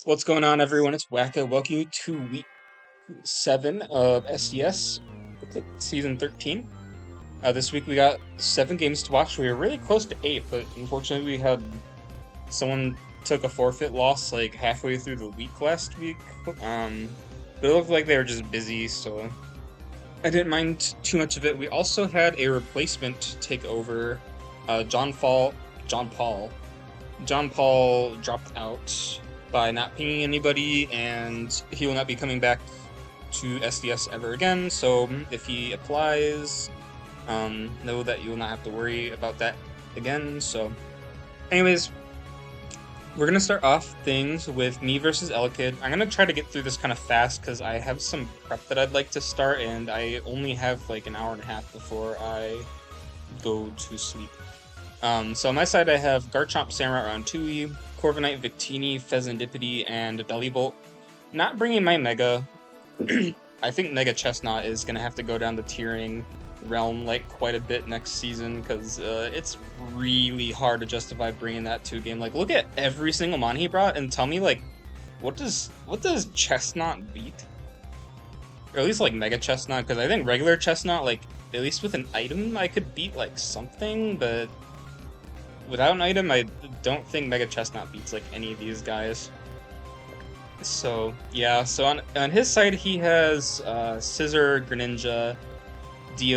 What's going on, everyone? It's Wacko. Welcome you to week 7 of SDS, season 13. This week we got 7 games to watch. We were really close to 8, but unfortunately we had someone took a forfeit loss like halfway through the week last week. But it looked like they were just busy, so I didn't mind too much of it. We also had a replacement take over. John Paul dropped out by not pinging anybody, and he will not be coming back to SDS ever again. So if he applies, know that you will not have to worry about that again. So anyways, we're gonna start off things with me versus Elekid. I'm gonna try to get through this kind of fast because I have some prep that I'd like to start, and I only have like an hour and a half before I go to sleep. So on my side, I have Garchomp, Samurott, Roundtui, Corviknight, Victini, Fezandipiti, and Bellibolt. Not bringing my Mega. I think Mega Chestnut is going to have to go down the tiering realm like quite a bit next season, because it's really hard to justify bringing that to a game. Like, look at every single mon he brought and tell me, like, what does Chestnut beat? Or at least, like, Mega Chestnut, because I think regular Chestnut, like, at least with an item, I could beat, like, something, but without an item, I don't think Mega Chestnut beats, like, any of these guys. So, yeah, so on his side, he has Scizor, Greninja,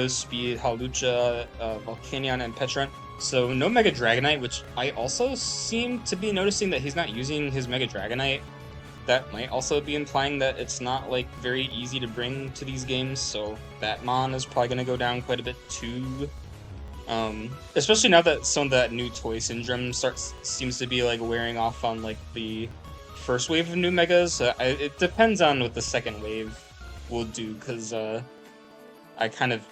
Speed, Hawlucha, Volcanion, and Petrunt. So no Mega Dragonite, which I also seem to be noticing that he's not using his Mega Dragonite. That might also be implying that it's not, like, very easy to bring to these games, so that mon is probably going to go down quite a bit too. Especially now that some of that new toy syndrome seems to be, like, wearing off on, like, the first wave of new megas. It depends on what the second wave will do, because I kind of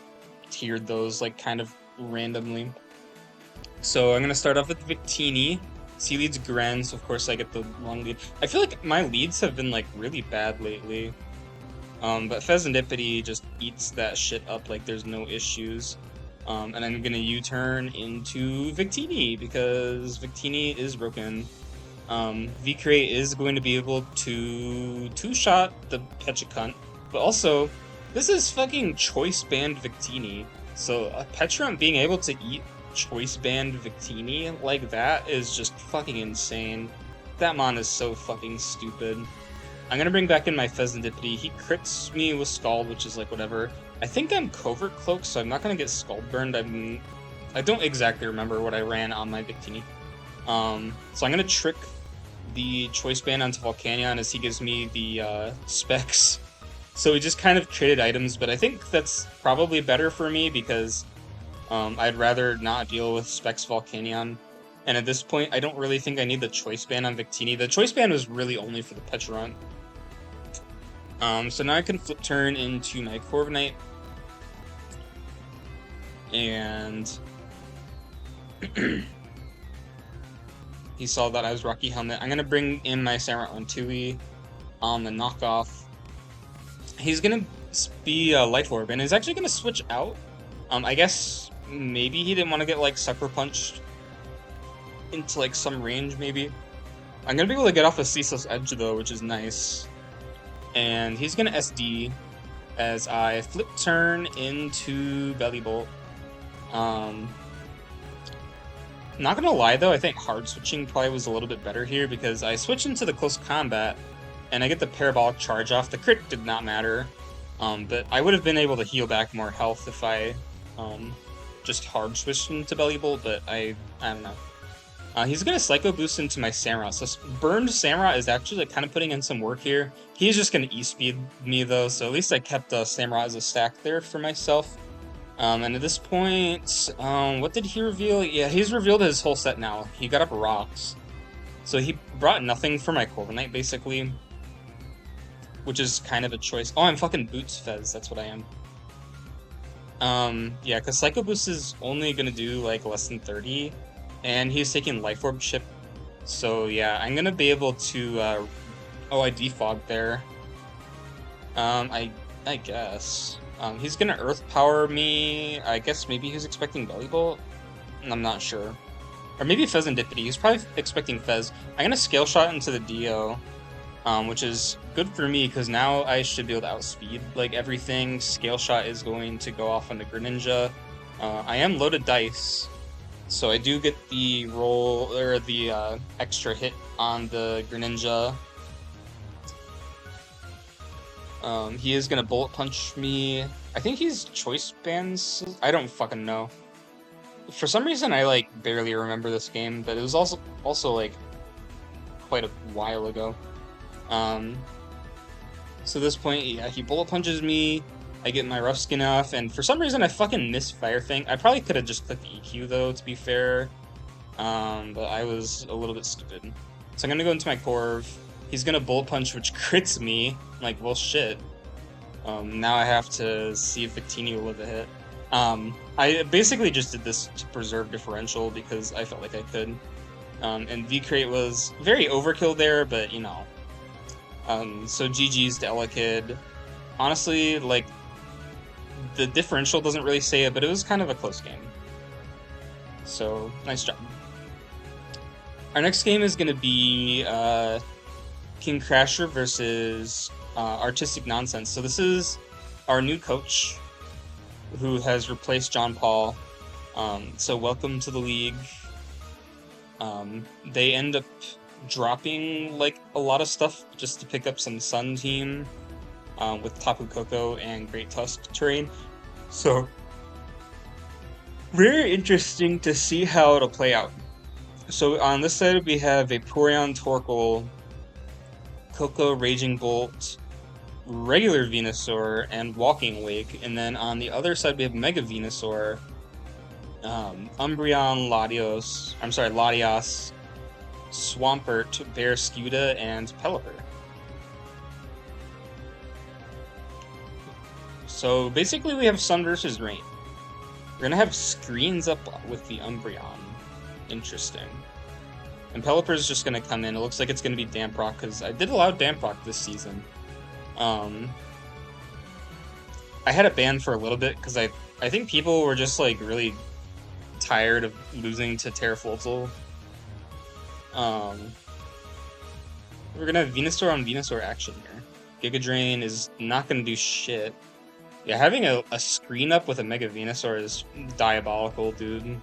tiered those, like, kind of randomly. So I'm gonna start off with Victini. C leads Gren, so of course I get the long lead. I feel like my leads have been, like, really bad lately. But Fezandipiti just eats that shit up like there's no issues. And I'm gonna U-turn into Victini, because Victini is broken. V-Create is going to be able to two-shot the Petricunt, but also, this is fucking Choice Band Victini, so a Petrunt being able to eat Choice Band Victini like that is just fucking insane. That mon is so fucking stupid. I'm gonna bring back in my Fezandipiti. He crits me with Scald, which is, like, whatever. I think I'm Covert Cloak, so I'm not gonna get Scald burned. I don't exactly remember what I ran on my Victini. So I'm gonna trick the Choice Band onto Volcanion as he gives me the specs. So we just kind of traded items, but I think that's probably better for me because I'd rather not deal with specs Volcanion. And at this point, I don't really think I need the Choice Band on Victini. The Choice Band was really only for the Petrunt. So now I can flip turn into my Corviknight. And he saw that I was Rocky Helmet. I'm gonna bring in my Samurott Roundtui on the knockoff. He's gonna be a Light Orb, and he's actually gonna switch out. I guess maybe he didn't want to get, like, Sucker Punched into, like, some range, maybe. I'm gonna be able to get off a Ceaseless Edge, though, which is nice. And he's gonna SD as I flip turn into Bellibolt. Not gonna lie, though, I think hard switching probably was a little bit better here, because I switch into the close combat and I get the Parabolic Charge off. The crit did not matter, but I would have been able to heal back more health if I just hard switched into Bellibolt, but I don't know. He's gonna Psycho Boost into my Samurott, so burned Samurott is actually, like, kind of putting in some work here. He's just gonna E-Speed me, though, so at least I kept Samurott as a stack there for myself. And at this point, what did he reveal? Yeah, he's revealed his whole set now. He got up Rocks. So he brought nothing for my Corviknight, basically. Which is kind of a choice. Oh, I'm fucking Boots Fez, that's what I am. Yeah, because Psycho Boost is only gonna do, like, less than 30. And he's taking Life Orb chip. So yeah, I'm gonna be able to, oh, I defogged there. I guess. He's gonna Earth Power me. I guess maybe he's expecting Bellibolt. I'm not sure. Or maybe Fezandipiti. He's probably expecting Fez. I'm gonna Scale Shot into the Dio. which is good for me because now I should be able to outspeed like everything. Scale Shot is going to go off on the Greninja. I am loaded dice, so I do get the roll or the extra hit on the Greninja. He is gonna Bullet Punch me. I think he's Choice Bands. I don't fucking know. For some reason, I like barely remember this game, but it was also like quite a while ago. So at this point, yeah, he Bullet Punches me. I get my Rough Skin off, and for some reason, I fucking missed Fire Fang. I probably could have just clicked EQ though, to be fair. But I was a little bit stupid. So I'm gonna go into my Corv. He's gonna Bullet Punch, which crits me. I'm like, well, shit. Now I have to see if Victini will live a hit. I basically just did this to preserve differential because I felt like I could. And V-Crate was very overkill there, but you know. So GG's to Elekid. Honestly, like, the differential doesn't really say it, but it was kind of a close game. So, nice job. Our next game is going to be King Crasher versus Artistic Nonsense. So this is our new coach who has replaced John Paul. So welcome to the league. They end up dropping like a lot of stuff just to pick up some Sun team with Tapu Koko and Great Tusk terrain. So very interesting to see how it'll play out. So on this side we have Vaporeon, Torkoal, Koko, Raging Bolt, regular Venusaur, and Walking Wake. And then on the other side we have Mega Venusaur, Umbreon, Latios, Swampert, Barraskewda, and Pelipper. So basically we have Sun versus Rain. We're gonna have screens up with the Umbreon. Interesting. And Pelipper's just gonna come in. It looks like it's gonna be Damp Rock, because I did allow Damp Rock this season. I had it banned for a little bit, because I think people were just like really tired of losing to Terraflotl. We're gonna have Venusaur on Venusaur action here. Giga Drain is not gonna do shit. Yeah, having a screen up with a Mega Venusaur is diabolical, dude.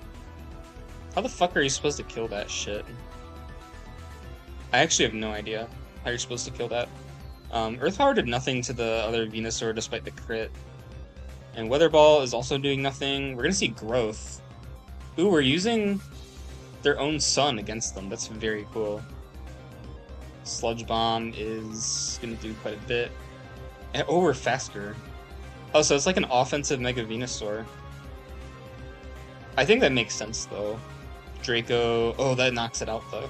How the fuck are you supposed to kill that shit? I actually have no idea how you're supposed to kill that. Earth Power did nothing to the other Venusaur despite the crit. And Weather Ball is also doing nothing. We're gonna see Growth. Ooh, we're using their own Sun against them. That's very cool. Sludge Bomb is gonna do quite a bit. And, oh, we're faster. Oh, so it's like an offensive Mega Venusaur. I think that makes sense, though. Draco... Oh, that knocks it out, though.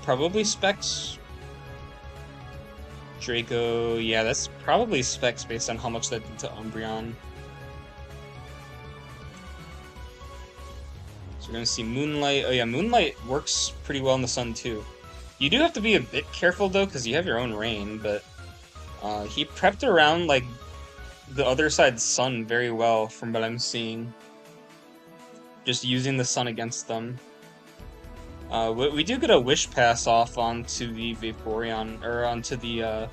Probably Specs. Draco... Yeah, that's probably Specs based on how much that did to Umbreon. So we're gonna see Moonlight. Oh yeah, Moonlight works pretty well in the Sun, too. You do have to be a bit careful, though, because you have your own Rain, but... he prepped around, like, the other side's Sun very well, from what I'm seeing. Just using the Sun against them. We do get a Wish Pass off onto the Vaporeon, or onto the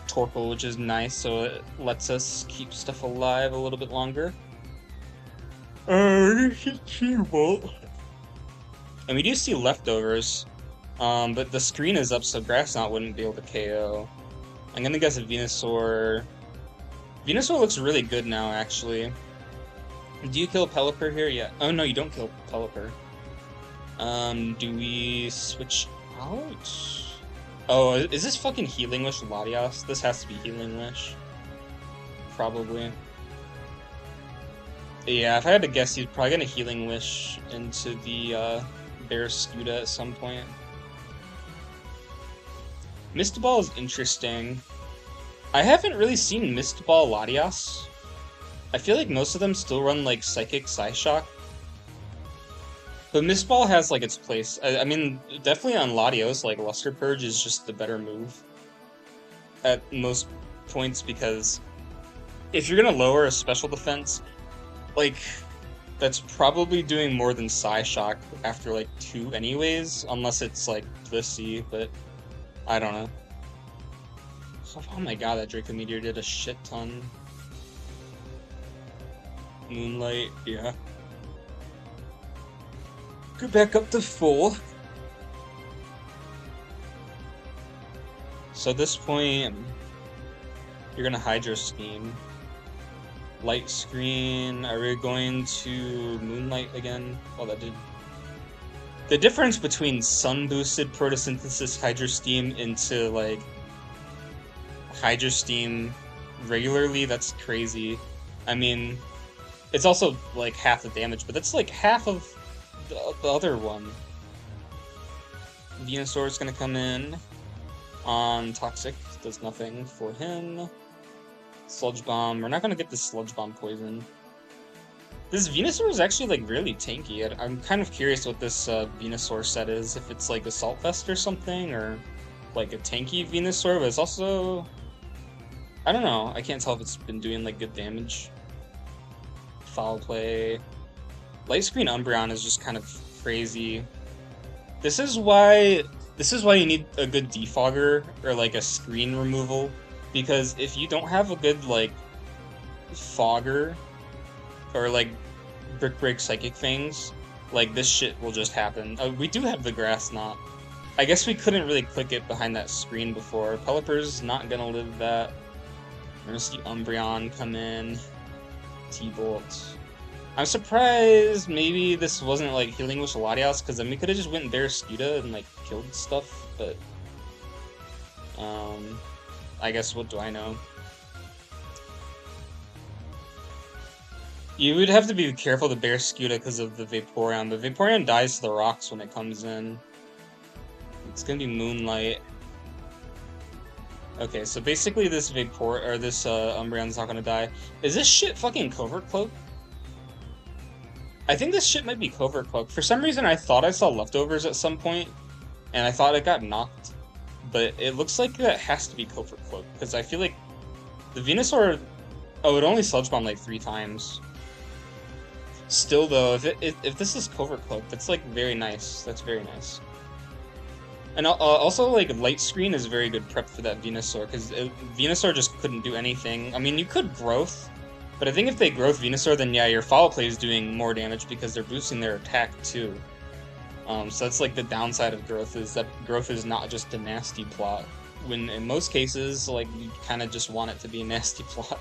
Torkoal, which is nice, so it lets us keep stuff alive a little bit longer. And we do see leftovers, but the screen is up, so Grass Knot wouldn't be able to KO. I'm gonna guess a Venusaur. Venusaur looks really good now, actually. Do you kill Pelipper here? Yeah. Oh no, you don't kill Pelipper. Do we switch out? Oh, is this fucking Healing Wish Latios? This has to be Healing Wish. Probably. Yeah, if I had to guess, he's probably gonna Healing Wish into the Barraskewda at some point. Mist Ball is interesting. I haven't really seen Mist Ball Latios. I feel like most of them still run like Psychic Psyshock. But Mist Ball has like its place. I mean, definitely on Latios, like Luster Purge is just the better move at most points, because if you're gonna lower a special defense, like that's probably doing more than Psyshock after like 2 anyways, unless it's like Blissey, but I don't know. Oh my god, that Draco Meteor did a shit ton. Moonlight, yeah. Go back up to full. So at this point, you're gonna Hydro Scheme. Light Screen, are we going to Moonlight again? Well, that did... The difference between Sun-boosted Photosynthesis Hydro Steam into, like, Hydro Steam regularly, that's crazy. I mean, it's also, like, half the damage, but that's, like, half of the other one. Venusaur's gonna come in on Toxic, does nothing for him. Sludge Bomb, we're not gonna get the Sludge Bomb poison. This Venusaur is actually like really tanky. I'm kind of curious what this Venusaur set is, if it's like Assault Vest or something, or like a tanky Venusaur, but it's also... I don't know, I can't tell if it's been doing like good damage. Foul Play. Light Screen Umbreon is just kind of crazy. This is why you need a good defogger or like a screen removal. Because if you don't have a good, like, fogger, or, like, Brick Break Psychic Fangs, like, this shit will just happen. We do have the Grass Knot. I guess we couldn't really click it behind that screen before. Pelipper's not gonna live that. We're gonna see Umbreon come in. T-Bolt. I'm surprised maybe this wasn't, like, Healing Wish Latias, because then we could've just went in Barraskewda and, like, killed stuff, but... I guess, what do I know? You would have to be careful to Barraskewda because of the Vaporeon. The Vaporeon dies to the rocks when it comes in. It's gonna be Moonlight. Okay, so basically this Umbreon's not gonna die. Is this shit fucking Covert Cloak? I think this shit might be Covert Cloak. For some reason I thought I saw Leftovers at some point, and I thought it got knocked. But it looks like that has to be Covert Cloak, because I feel like the Venusaur... Oh, it only Sludge Bomb like 3 times. Still, though, if this is Covert Cloak, that's like very nice. That's very nice. And also, like, Light Screen is very good prep for that Venusaur, because Venusaur just couldn't do anything. I mean, you could Growth, but I think if they Growth Venusaur, then yeah, your Foul Play is doing more damage because they're boosting their attack too. So that's like the downside of Growth, is that Growth is not just a nasty plot, when in most cases, like, you kind of just want it to be a nasty plot.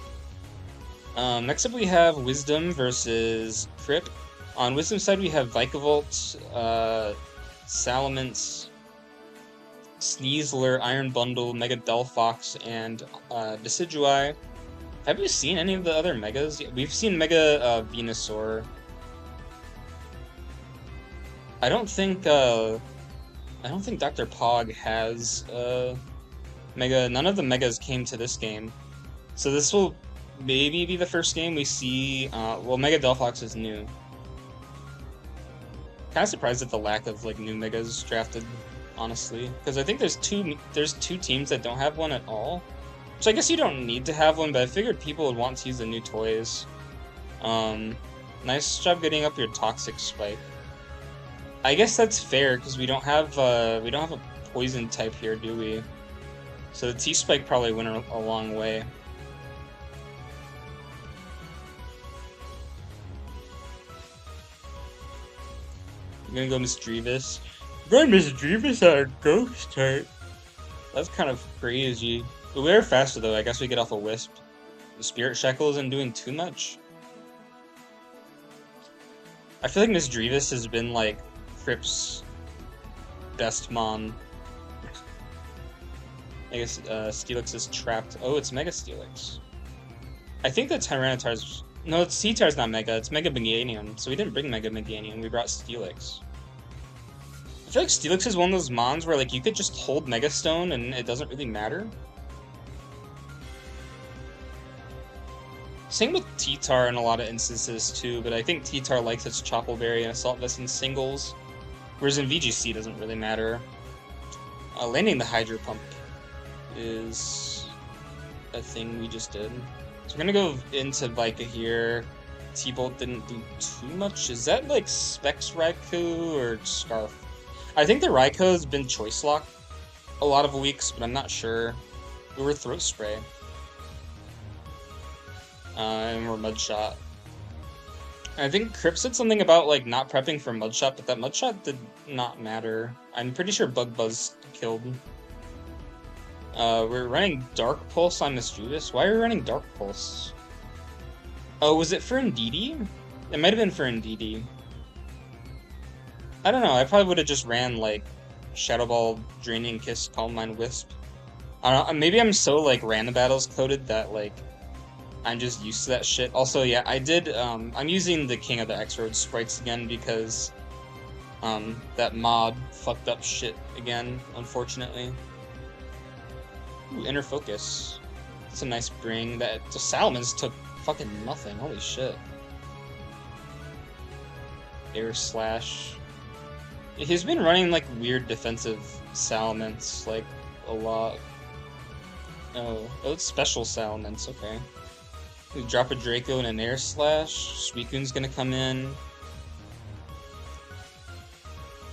Next up we have Wisdom versus Crip. On Wisdom side we have Vikavolt, Salamence, Sneasler, Iron Bundle, Mega Delphox, and Decidueye. Have you seen any of the other Megas? We've seen Mega Venusaur. I don't think Dr. Pog has Mega. None of the Megas came to this game, so this will maybe be the first game we see. Well, Mega Delphox is new. Kind of surprised at the lack of like new Megas drafted, honestly, because I think there's two teams that don't have one at all. So I guess you don't need to have one, but I figured people would want to use the new toys. Nice job getting up your Toxic Spike. I guess that's fair because we don't have a poison type here, do we? So the T-Spike probably went a long way. I'm gonna go Misdreavus. Going Misdreavus on a Ghost type. That's kind of crazy. But we are faster though. I guess we get off a Wisp. The Spirit Shackle isn't doing too much. I feel like Misdreavus has been like Crip's best mon. I guess Steelix is trapped. Oh, it's Mega Steelix. I think the Tyranitar's... No, it's T-Tar's not Mega, it's Mega Meganium. So we didn't bring Mega Meganium, we brought Steelix. I feel like Steelix is one of those mons where like you could just hold Mega Stone and it doesn't really matter. Same with T-Tar in a lot of instances too, but I think T-Tar likes its Chople Berry and Assault Vest in singles, whereas in VGC it doesn't really matter. Landing the Hydro Pump is a thing we just did. So we're gonna go into Vika here. T-Bolt didn't do too much. Is that like Specs Raikou or Scarf? I think the Raikou has been choice locked a lot of weeks, but I'm not sure. We were Throat Spray. And we're Mudshot. I think Crip said something about like not prepping for Mudshot, but that Mudshot did not matter. I'm pretty sure Bug Buzz killed. We're running Dark Pulse on Miss Judas. Why are we running Dark Pulse? Oh, was it for Indeedee? It might have been for Indeedee. I don't know, I probably would have just ran like Shadow Ball, Draining Kiss, Calm Mind, Wisp. I don't know, maybe I'm so like random battles coded that like I'm just used to that shit. Also, yeah, I did, I'm using the King of the X-Road sprites again because that mod fucked up shit again, unfortunately. Ooh, Inner Focus. That's a nice bring. The Salamence took fucking nothing, holy shit. Air Slash. He's been running like weird defensive Salamence, like a lot. Oh, it's special Salamence, okay. We drop a Draco and an Air Slash. Suicune's gonna come in.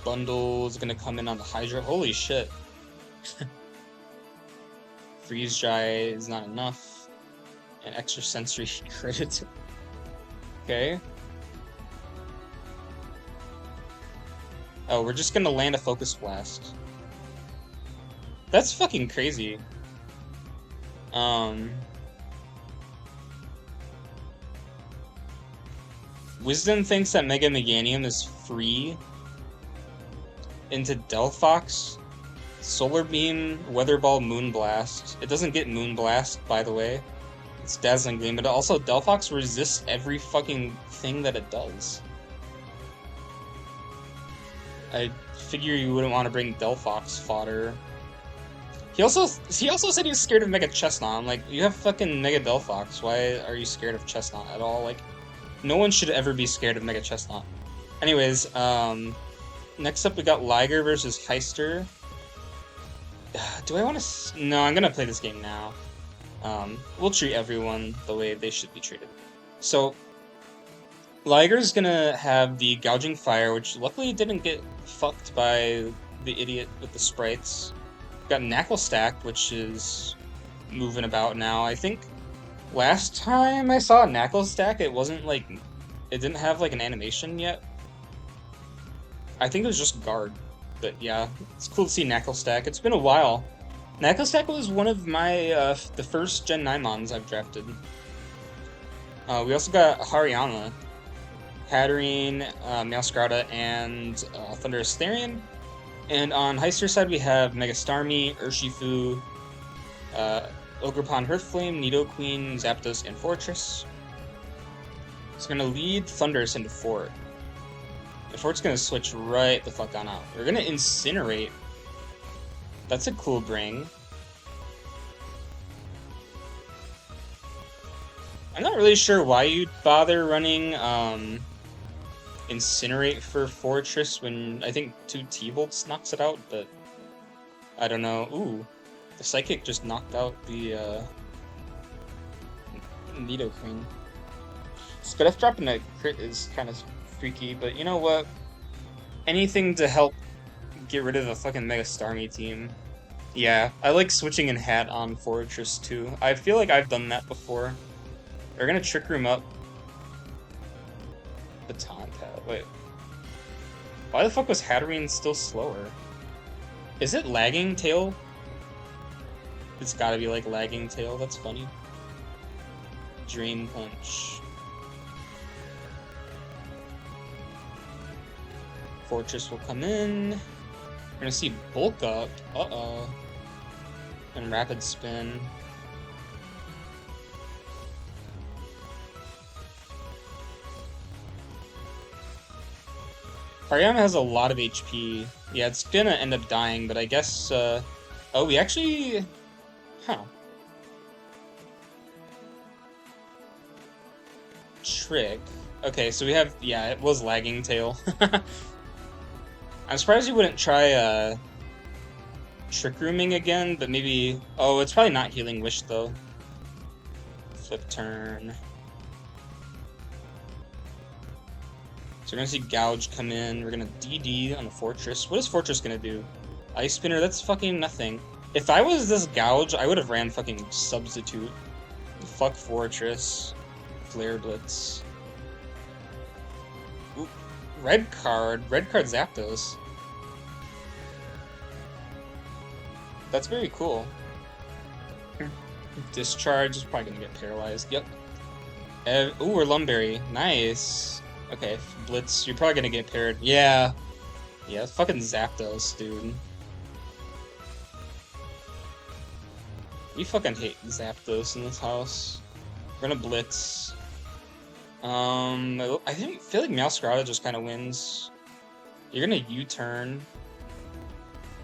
Bundle is gonna come in on the Hydra. Holy shit. Freeze Dry is not enough. And extra sensory credit. Okay. Oh, we're just gonna land a Focus Blast. That's fucking crazy. Wisdom thinks that Mega Meganium is free into Delphox, Solar Beam, Weather Ball, Moonblast. It doesn't get Moonblast, by the way. It's Dazzling Gleam, but also Delphox resists every fucking thing that it does. I figure you wouldn't want to bring Delphox fodder. He also said he was scared of Mega Chestnut. I'm like, you have fucking Mega Delphox. Why are you scared of Chestnut at all? Like, no one should ever be scared of Mega Chestnut. Anyways, next up we got Liger versus Heister. Do I want to? No, I'm gonna play this game now. We'll treat everyone the way they should be treated. So, Liger's gonna have the Gouging Fire, which luckily didn't get fucked by the idiot with the sprites. Got Knackle Stack, which is moving about now. I think last time I saw a Knackle Stack, it wasn't like, it didn't have like an animation yet. I think it was just Guard. But yeah, it's cool to see Knackle Stack. It's been a while. Knackle Stack was one of my, the first Gen 9 mons I've drafted. We also got Hariyama, Hatterene, Meowscarada, and Thundurus Therian. And on Heister's side we have Mega Starmie, Urshifu, Ogerpon Hearthflame, Nidoqueen, Zapdos, and Fortress. It's gonna lead Thundurus into Fort. The Fort's gonna switch right the fuck on out. We're gonna Incinerate. That's a cool bring. I'm not really sure why you'd bother running Incinerate for Fortress when I think 2 T-Bolts knocks it out, but I don't know. Ooh, the Psychic just knocked out the Nidoqueen. Spidef dropping a crit is kind of freaky, but you know what? Anything to help get rid of the fucking Mega Starmie team. Yeah, I like switching in Hat on Fortress too. I feel like I've done that before. We're gonna Trick Room up. Baton Pat. Wait. Why the fuck was Hatterene still slower? Is it lagging tail? It's gotta be like lagging tail, that's funny. Drain Punch. Fortress will come in. We're gonna see Bulk Up. Uh-oh. And Rapid Spin. Hariyama has a lot of HP. Yeah, it's gonna end up dying, but I guess, oh, we actually... Huh. Trick. Okay, so we have... Yeah, it was lagging tail. I'm surprised you wouldn't try, Trick Rooming again, but maybe... Oh, it's probably not Healing Wish, though. Flip turn. we're gonna see Gouge come in. We're gonna DD on the Fortress. What is Fortress gonna do? Ice Spinner? That's fucking nothing. If I was this Gouge, I would have ran fucking Substitute. Fuck Fortress. Flare Blitz. Ooh, red card. Red card Zapdos. That's very cool. Discharge is probably gonna get paralyzed. Yep. Ooh, we're Lumberry. Nice. Okay, Blitz. You're probably gonna get paired. Yeah. Yeah, fucking Zapdos, dude. We fucking hate Zapdos in this house. We're gonna Blitz. I feel like Meowscarada just kind of wins. You're gonna U-turn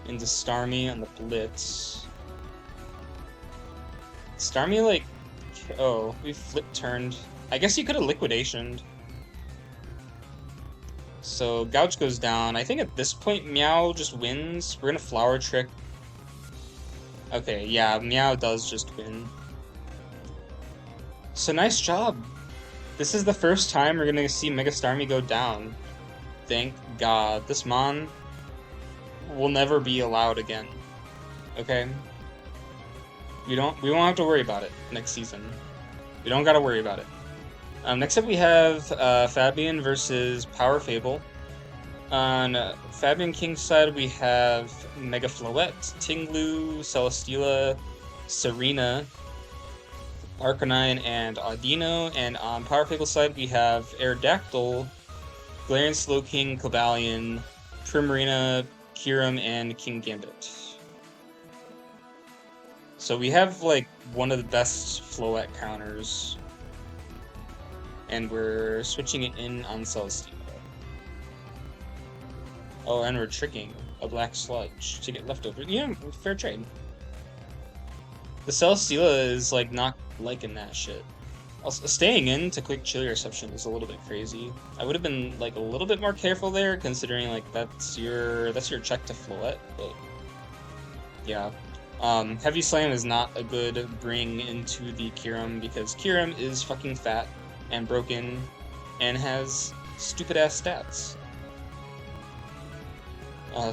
into Starmie on the Blitz. Starmie, like... Oh, we flip-turned. I guess you could have Liquidationed. So, Gouge goes down. I think at this point, Meow just wins. We're gonna Flower Trick. Okay, yeah, Meow does just win. So, nice job. This is the first time we're gonna see Mega Starmie go down. Thank God. This Mon will never be allowed again. Okay? We won't have to worry about it next season. We don't gotta worry about it. Next up we have Fabian versus Power Fable. On Fabian King's side we have Mega Floette, Tinglu, Celesteela, Serena, Arcanine, and Audino. And on Power Fable's side we have Aerodactyl, Galarian Slowking, Cobalion, Primarina, Kyurem, and King Gambit. So we have, like, one of the best Floette counters. And we're switching it in on Celesteela. Oh, and we're tricking a Black Sludge to get leftover. Yeah, fair trade. The Celesteela is, like, not liking that shit. Also, staying in to quick Chilly Reception is a little bit crazy. I would have been, like, a little bit more careful there, considering, like, that's your check to Floette, but... Yeah. Heavy Slam is not a good bring into the Kyurem, because Kyurem is fucking fat and broken and has stupid-ass stats.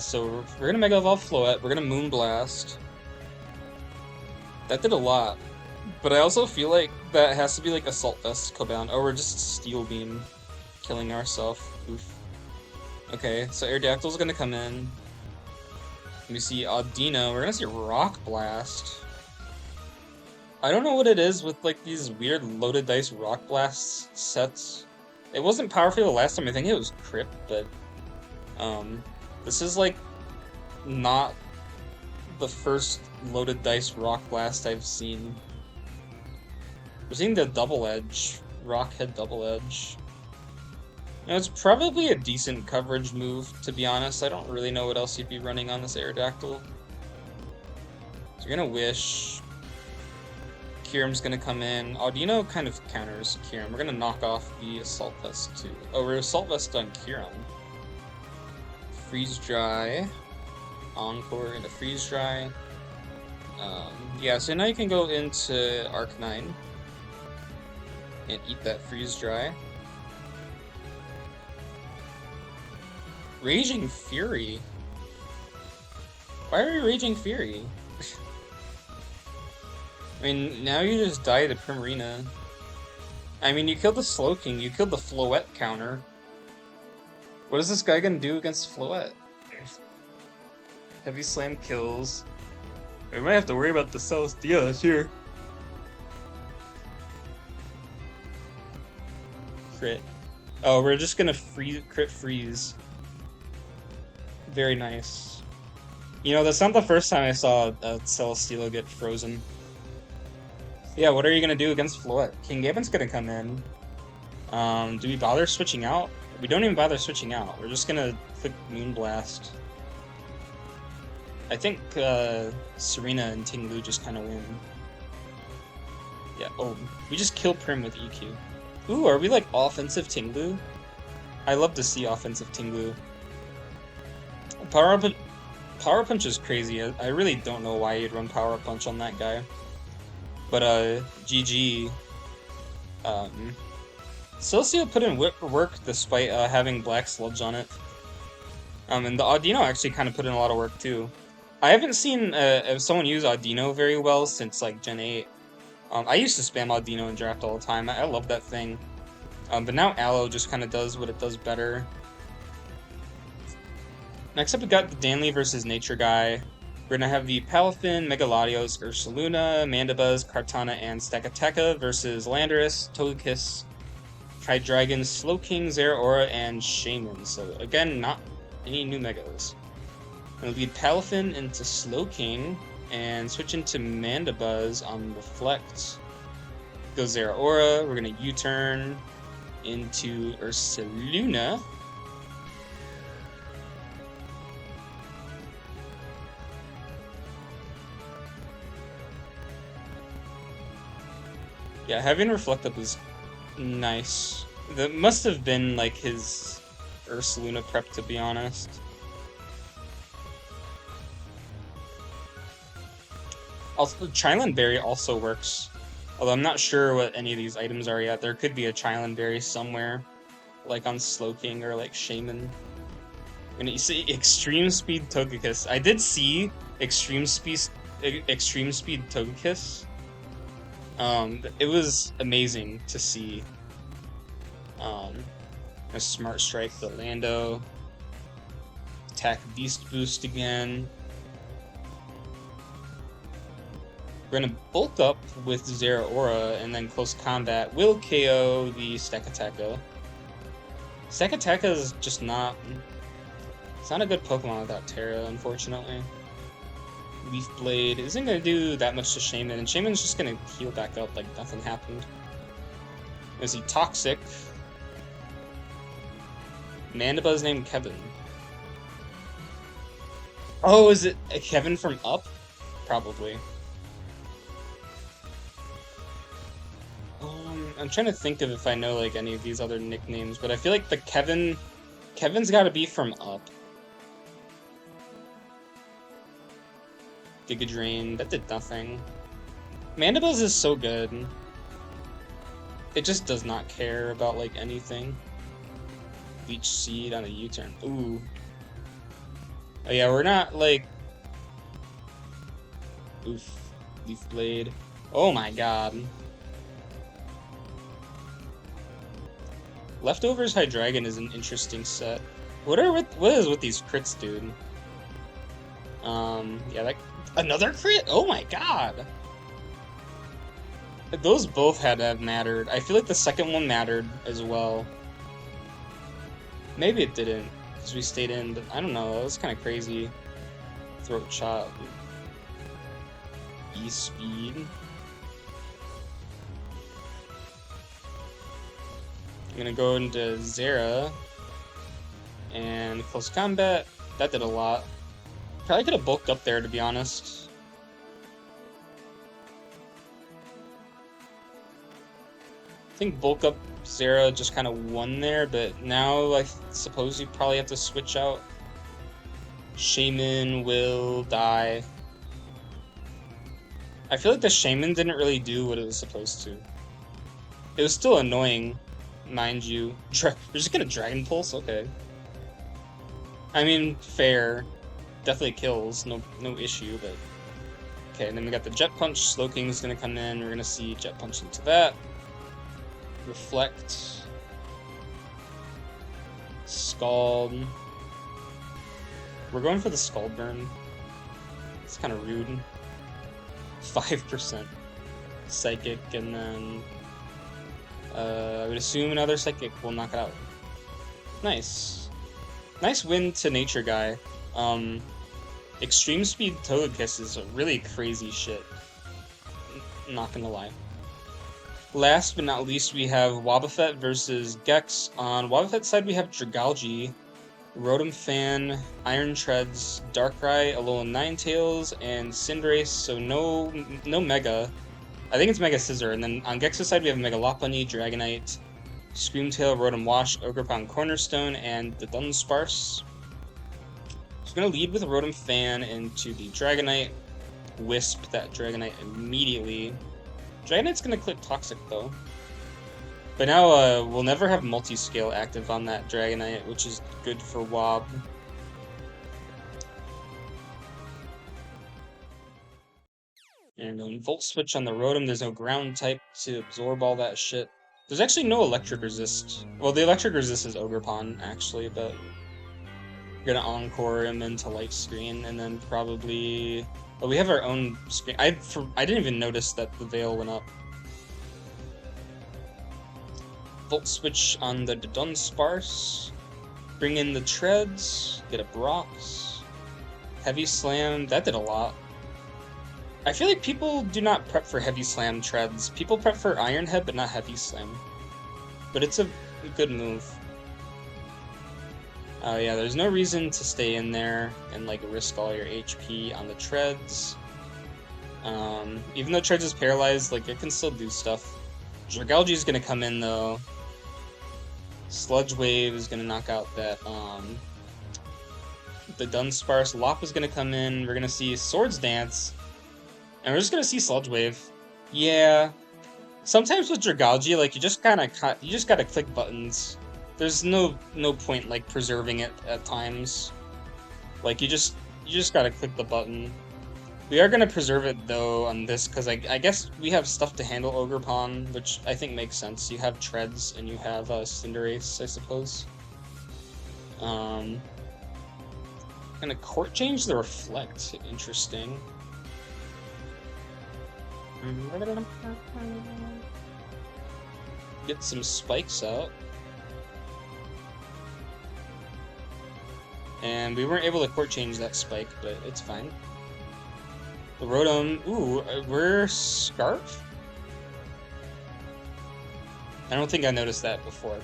So we're gonna Mega Evolve Floette, we're gonna Moonblast. That did a lot. But I also feel like that has to be like Assault Vest Cobalion. Oh, we're just Steel Beam killing ourselves. Oof. Okay, so Aerodactyl's gonna come in. We see Audino. We're gonna see Rock Blast. I don't know what it is with like these weird loaded dice Rock Blast sets. It wasn't powerful the last time. I think it was Crypt, but this is like not the first loaded dice Rock Blast I've seen. We're seeing the Double Edge, Rockhead Double Edge. You know, it's probably a decent coverage move, to be honest. I don't really know what else you'd be running on this Aerodactyl. So you're gonna Wish. Kyurem's gonna come in. Audino kind of counters Kyurem. We're gonna knock off the Assault Vest too. Oh, we're Assault Vest on Kyurem. Freeze Dry. Encore into Freeze Dry. Yeah, so now you can go into Arcanine and eat that Freeze Dry. Raging Fury? Why are you Raging Fury? I mean, now you just die to Primarina. I mean, you killed the Slowking, you killed the Floette counter. What is this guy gonna do against Floette? Heavy Slam kills. We might have to worry about the Celesteela here. Crit. Oh, we're just gonna crit freeze. Very nice. You know, that's not the first time I saw a Celesteela get frozen. Yeah, what are you gonna do against Floette? King Gambit's gonna come in. Do we bother switching out? We don't even bother switching out. We're just gonna click Moonblast. I think Serena and Tinglu just kind of win. Yeah, oh, we just kill Prim with EQ. Ooh, are we like offensive Tinglu? I love to see offensive Tinglu. Power Punch is crazy. I really don't know why you'd run Power Punch on that guy. But GG. Celcio put in work despite having Black Sludge on it. And the Audino actually kind of put in a lot of work too. I haven't seen someone use Audino very well since like Gen 8. I used to spam Audino in draft all the time. I love that thing. But now Aloe just kind of does what it does better. Next up, we got the Danley versus Nature Guy. We're gonna have the Palafin, Megaladios, Ursaluna, Mandibuzz, Kartana, and Stakateka versus Landorus, Togekiss, Hydreigon, Slowking, Zeraora, and Shaman. So again, not any new Megas. I'm gonna lead Palafin into Slowking and switch into Mandibuzz on Reflect. Go Zeraora. We're gonna U-turn into Ursaluna. Yeah, having Reflect Up is nice. That must have been like his Ursaluna prep, to be honest. Also, Chiland Berry also works. Although I'm not sure what any of these items are yet. There could be a Chiland Berry somewhere, like on Slowking or like Shaman. And you see Extreme Speed Togekiss. I did see Extreme Speed Togekiss. It was amazing to see. A Smart Strike the Lando. Attack Beast Boost again. We're gonna bulk up with Zeraora, and then Close Combat will KO the Stakateka. Stakateka is just not... It's not a good Pokemon without Terra, unfortunately. Leaf Blade isn't gonna do that much to Shaman, and Shaman's just gonna heal back up like nothing happened. Is he Toxic? Mandibuzz named Kevin. Oh, is it a Kevin from Up? Probably. I'm trying to think of if I know like any of these other nicknames, but I feel like the Kevin's gotta be from Up. Giga Drain, that did nothing. Mandibuzz is so good. It just does not care about like anything. Leech Seed on a U-turn. Ooh. Oh yeah, we're not like... Oof. Leaf Blade. Oh my god. Leftovers Hydreigon is an interesting set. What is with these crits, dude? Yeah, like another crit? Oh my god! Those both had to have mattered. I feel like the second one mattered as well. Maybe it didn't, because we stayed in, but I don't know, that was kind of crazy. Throat Shot. E-Speed. I'm gonna go into Zera and Close Combat. That did a lot. Probably could have bulked up there, to be honest. I think bulk up Zera just kind of won there, but now I suppose you probably have to switch out. Shaman will die. I feel like the Shaman didn't really do what it was supposed to. It was still annoying. Mind you, we're just gonna Dragon Pulse? Okay. I mean, fair. Definitely kills, no issue, but... Okay, and then we got the Jet Punch. Slowking's gonna come in, we're gonna see Jet Punch into that. Reflect. Scald. We're going for the Scald Burn. It's kind of rude. 5%. Psychic, and then... I would assume another Psychic will knock it out. Nice. Nice win to Nature Guy. Extreme Speed Togekiss is a really crazy shit. Not gonna lie. Last but not least, we have Wobbuffet versus Gex. On Wobbuffet's side, we have Dragalge, Rotom Fan, Iron Treads, Darkrai, Alolan Ninetales, and Cinderace, so no Mega. I think it's Mega Scissor, and then on Gex's side we have Mega Lopunny, Dragonite, Screamtail, Rotom Wash, Ogerpon Cornerstone, and the Dunsparce. So I'm going to lead with a Rotom Fan into the Dragonite, Wisp that Dragonite immediately. Dragonite's going to click Toxic though. But now we'll never have multi-scale active on that Dragonite, which is good for Wob. And then Volt Switch on the Rotom, there's no ground type to absorb all that shit. There's actually no electric resist. Well, the electric resist is Ogerpon, actually, but we're gonna Encore him into Light Screen, and then probably... Oh, we have our own screen. I didn't even notice that the Veil went up. Volt Switch on the Dunsparce. Bring in the Treads. Get a Brox. Heavy Slam. That did a lot. I feel like people do not prep for Heavy Slam Treads. People prep for Iron Head, but not Heavy Slam. But it's a good move. Yeah, there's no reason to stay in there and like risk all your HP on the Treads. Even though Treads is paralyzed, like it can still do stuff. Dragalge is gonna come in though. Sludge Wave is gonna knock out that the Dunsparce. Lop is gonna come in. We're gonna see Swords Dance. And we're just gonna see Sludge Wave. Yeah. Sometimes with Dragalge, like you just gotta click buttons. There's no point like preserving it at times. Like you just gotta click the button. We are gonna preserve it though on this because I guess we have stuff to handle Ogerpon, which I think makes sense. You have Treads and you have Cinderace, I suppose. Gonna Court Change the Reflect. Interesting. Get some spikes out. And we weren't able to Court Change that spike, but it's fine. The Rotom, ooh, we're Scarf? I don't think I noticed that before.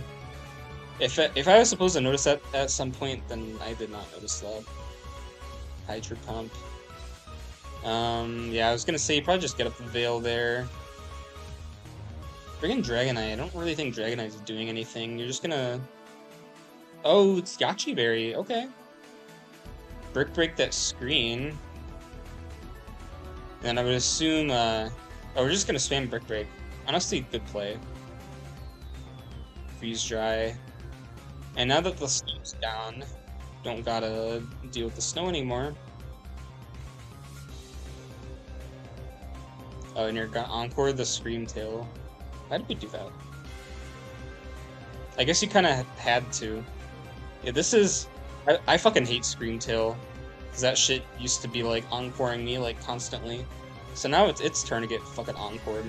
If I was supposed to notice that at some point, then I did not notice that. Hydro Pump. Yeah, I was gonna say, you probably just get up the Veil there. Bring in Dragonite. I don't really think Dragonite is doing anything. You're just gonna... Oh, it's Yachi Berry. Okay. Brick Break that screen. And I would assume, oh, we're just gonna spam Brick Break. Honestly, good play. Freeze Dry. And now that the snow's down, don't gotta deal with the snow anymore. Oh, and you're gonna Encore the Scream Tail. Why did we do that? I guess you kinda had to. Yeah, this is... I fucking hate Scream Tail. Cause that shit used to be like encoring me like constantly. So now it's its turn to get fucking encored.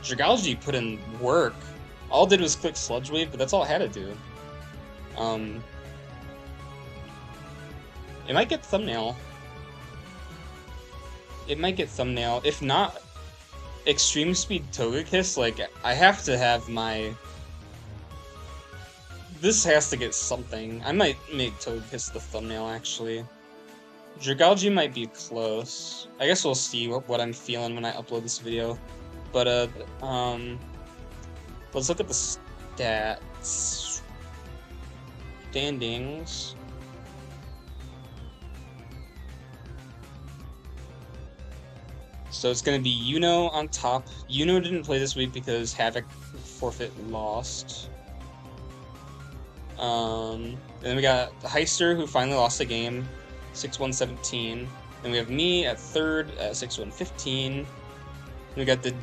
Dragalge put in work. All it did was click Sludge Wave, but that's all it had to do. It might get Thumbnail. It might get Thumbnail. If not, Extreme Speed Togekiss, like, I have to have my... This has to get something. I might make Togekiss the thumbnail, actually. Dragalge might be close. I guess we'll see what I'm feeling when I upload this video. But, let's look at the stats. Standings. So it's going to be Yuno on top. Yuno didn't play this week because Havoc forfeit lost. And then we got the Heister, who finally lost the game, 6-1-17. Then we have me at third at 6-1-15. We got the,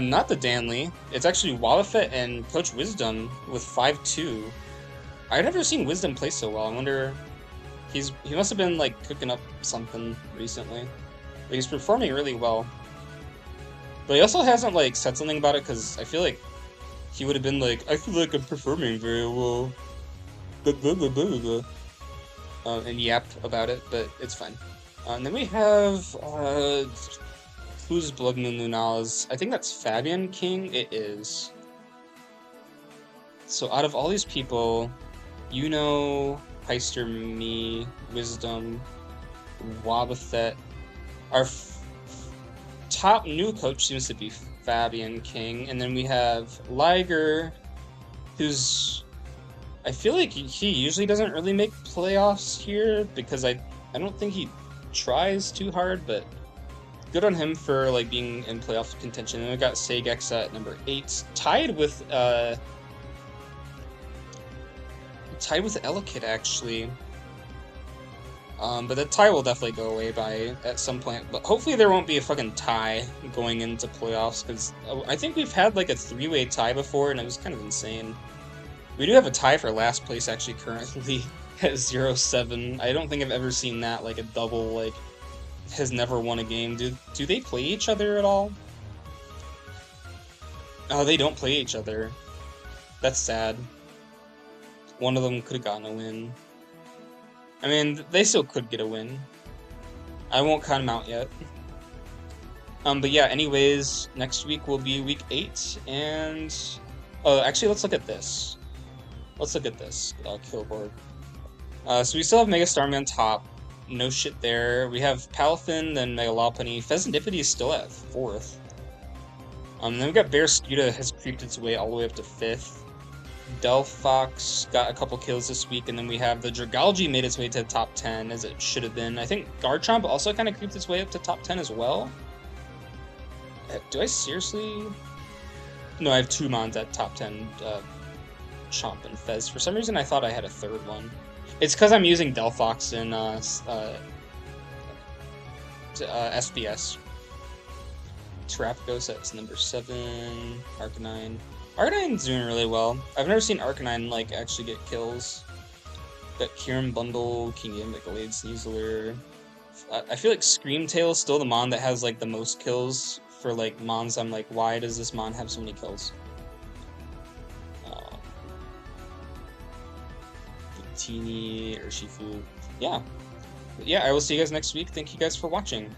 not the Danley. It's actually Wobbuffet and Coach Wisdom with 5-2. I've never seen Wisdom play so well. I wonder, he must have been like cooking up something recently. But he's performing really well. But he also hasn't like said something about it, because I feel like he would have been like, I feel like I'm performing very well. Blah, blah, blah, blah, blah. And yap about it, but it's fine. And then we have, who's Blood Moon Lunala's? I think that's Fabian King. It is. So out of all these people, Yuno, Heister, me, Wisdom, Wobbuffet, our top new coach seems to be Fabian King, and then we have Liger, who's... I feel like he usually doesn't really make playoffs here, because I don't think he tries too hard, but good on him for like being in playoff contention. And we got TOGEKISS at number 8, tied with Elekid actually. But the tie will definitely go away at some point. But hopefully there won't be a fucking tie going into playoffs, because I think we've had like a 3-way tie before, and it was kind of insane. We do have a tie for last place actually currently at 0-7. I don't think I've ever seen that, like a double, like, has never won a game. Do they play each other at all? Oh, they don't play each other. That's sad. One of them could have gotten a win. I mean, they still could get a win. I won't count them out yet. But yeah, anyways, next week will be week 8, and... Oh, actually, let's look at this. Let's look at this kill board. So we still have Mega Starmie on top. No shit there. We have Palafin, then Mega Lopunny. Pheasantipity is still at 4th. Then we got Bear Scuda has creeped its way all the way up to 5th. Delphox got a couple kills this week, and then we have the Dragalge made its way to the top 10, as it should have been. I think Garchomp also kind of creeped its way up to top 10 as well. Do I seriously? No, I have 2 Mons at top 10, Chomp and Fez. For some reason, I thought I had a 3rd one. It's because I'm using Delphox in SDS. Terrapagos at number 7, Arcanine. Arcanine's doing really well. I've never seen Arcanine, like, actually get kills. Got Kyurem Bundle, Kingambit, Gallade, Sneasler. I feel like Screamtail is still the Mon that has, like, the most kills for, like, Mons. I'm like, why does this Mon have so many kills? Tini, Urshifu. Yeah. But yeah, I will see you guys next week. Thank you guys for watching.